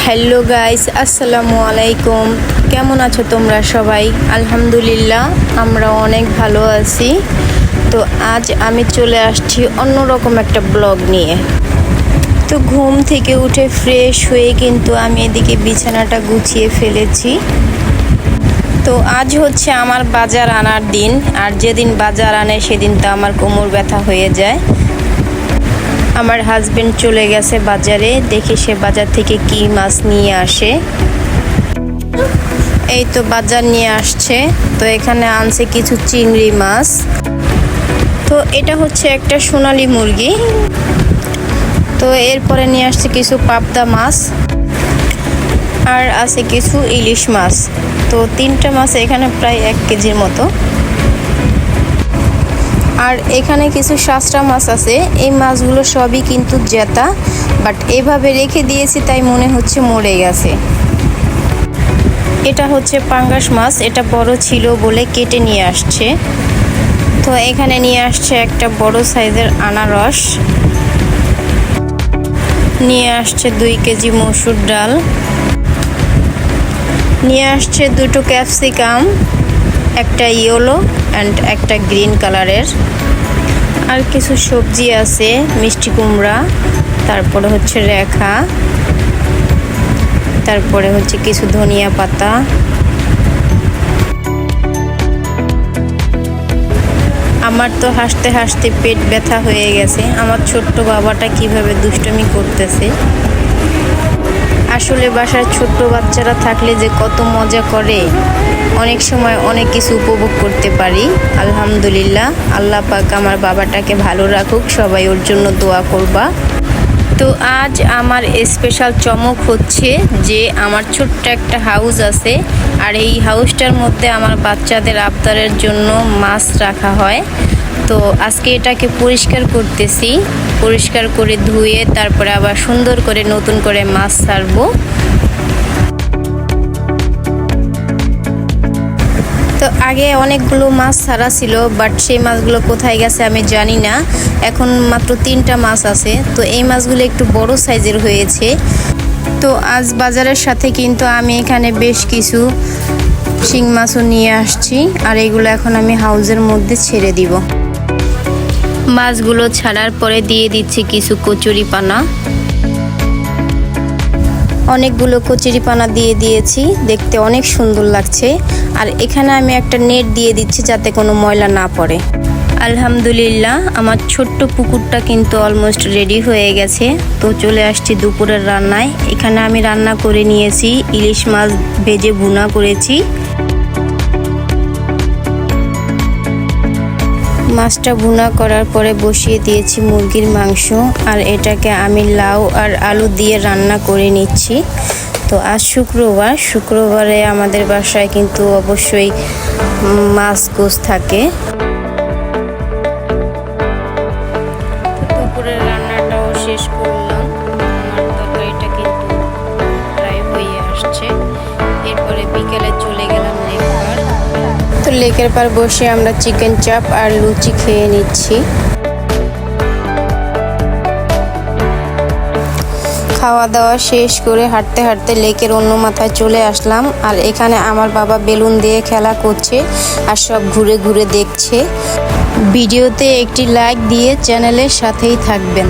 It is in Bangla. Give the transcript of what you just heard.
হ্যালো গাইস, আসসালামু আলাইকুম। কেমন আছো তোমরা সবাই? আলহামদুলিল্লাহ, আমরা অনেক ভালো আছি। তো আজ আমি চলে আসছি অন্যরকম একটা ব্লগ নিয়ে। তো ঘুম থেকে উঠে ফ্রেশ হয়ে কিন্তু আমি এদিকে বিছানাটা গুছিয়ে ফেলেছি। তো আজ হচ্ছে আমার বাজার আনার দিন, আর যেদিন বাজার আনে সেদিন তো আমার কোমর ব্যথা হয়ে যায়। আমার হাজবেন্ড চলে গেছে বাজারে, দেখি সে বাজার থেকে কি মাছ নিয়ে আসে। এই তো বাজার নিয়ে আসছে। তো এখানে আনছে কিছু চিংড়ি মাছ। তো এটা হচ্ছে একটা সোনালী মুরগি। তো এরপরে নিয়ে আসছে কিছু পাবদা মাছ, আর আছে কিছু ইলিশ মাছ। তো তিনটা মাছ এখানে প্রায় 1 কেজির মতো। আর এখানে কিছু শাঁসরা মাছ আছে। এই মাছগুলো সবই কিন্তু জেতা, বাট এভাবে রেখে দিয়েছি তাই মনে হচ্ছে মরে গেছে। এটা হচ্ছে পাঙ্গাস মাছ, এটা বড় ছিল বলে কেটে নিয়ে আসছে। তো এখানে নিয়ে আসছে একটা বড় সাইজের আনারস, নিয়ে আসছে 2 কেজি মসুর ডাল, নিয়ে আসছে 2টো ক্যাপসিকাম, একটা ইয়েলো অ্যান্ড একটা গ্রিন কালারের, আর কিছু সবজি আছে, মিষ্টি কুমড়া, তারপরে হচ্ছে রেখা, তারপরে হচ্ছে কিছু ধনিয়া পাতা। আমার তো হাসতে হাসতে পেট ব্যথা হয়ে গেছে। আমার ছোট্ট বাবাটা কিভাবে দুষ্টুমি করতেছে। আসলে বাসায় ছোট্ট বাচ্চারা থাকলে যে কত মজা করে, অনেক সময় অনেক কিছু উপভোগ করতে পারি। আলহামদুলিল্লাহ, আল্লাহ পাক আমার বাবাটাকে ভালো রাখুক, সবাই ওর জন্য দোয়া করবা। তো আজ আমার স্পেশাল চমক হচ্ছে যে আমার ছোট্ট একটা হাউস আছে, আর এই হাউসটার মধ্যে আমার বাচ্চাদের আবদারের জন্য মাছ রাখা হয়। তো আজকে এটাকে পরিষ্কার করতেছি, পরিষ্কার করে ধুয়ে তারপরে আবার সুন্দর করে নতুন করে মাছ ছাড়বো। তো আগে অনেকগুলো মাছ ছাড়া ছিল, বাট সেই মাছগুলো কোথায় গেছে আমি জানি না। এখন মাত্র 3টা মাছ আছে। তো এই মাছগুলো একটু বড় সাইজের হয়েছে। তো আজ বাজারের সাথে কিন্তু আমি এখানে বেশ কিছু শিং মাছও নিয়ে আসছি, আর এগুলো এখন আমি হাউজের মধ্যে ছেড়ে দিব। মাছগুলো ছাড়ার পরে দিয়ে দিচ্ছি কিছু কচুরিপানা। অনেকগুলো কচুরিপানা দিয়ে দিয়েছি, দেখতে অনেক সুন্দর লাগছে। আর এখানে আমি একটা নেট দিয়ে দিচ্ছি যাতে কোনো ময়লা না পড়ে। আলহামদুলিল্লাহ, আমার ছোট্ট পুকুরটা কিন্তু অলমোস্ট রেডি হয়ে গেছে। তো চলে আসছি দুপুরের রান্নায়। এখানে আমি রান্না করে নিয়েছি, ইলিশ মাছ ভেজে ভুনা করেছি। মাছটা ভুনা করার পরে বসিয়ে দিয়েছি মুরগির মাংস, আর এটাকে আমি লাউ আর আলু দিয়ে রান্না করে নিচ্ছি। তো আজ শুক্রবারে আমাদের বাসায় কিন্তু অবশ্যই মাছ গোশ থাকে। দুপুরের রান্নাটাও শেষ করলাম। আমার তরকারিটা কিন্তু প্রায় হয়ে আসছে। এরপরে বিকেলে চলে গেলাম লেকের। তো লেকের পার বসে আমরা চিকেন চাপ আর লুচি খেয়ে নিচ্ছি। খাওয়া দাওয়া শেষ করে হাঁটতে হাঁটতে লেকের অন্য মাথায় চলে আসলাম। আর এখানে আমার বাবা বেলুন দিয়ে খেলা করছে আর সব ঘুরে ঘুরে দেখছে। ভিডিওতে একটি লাইক দিয়ে চ্যানেলের সাথেই থাকবেন।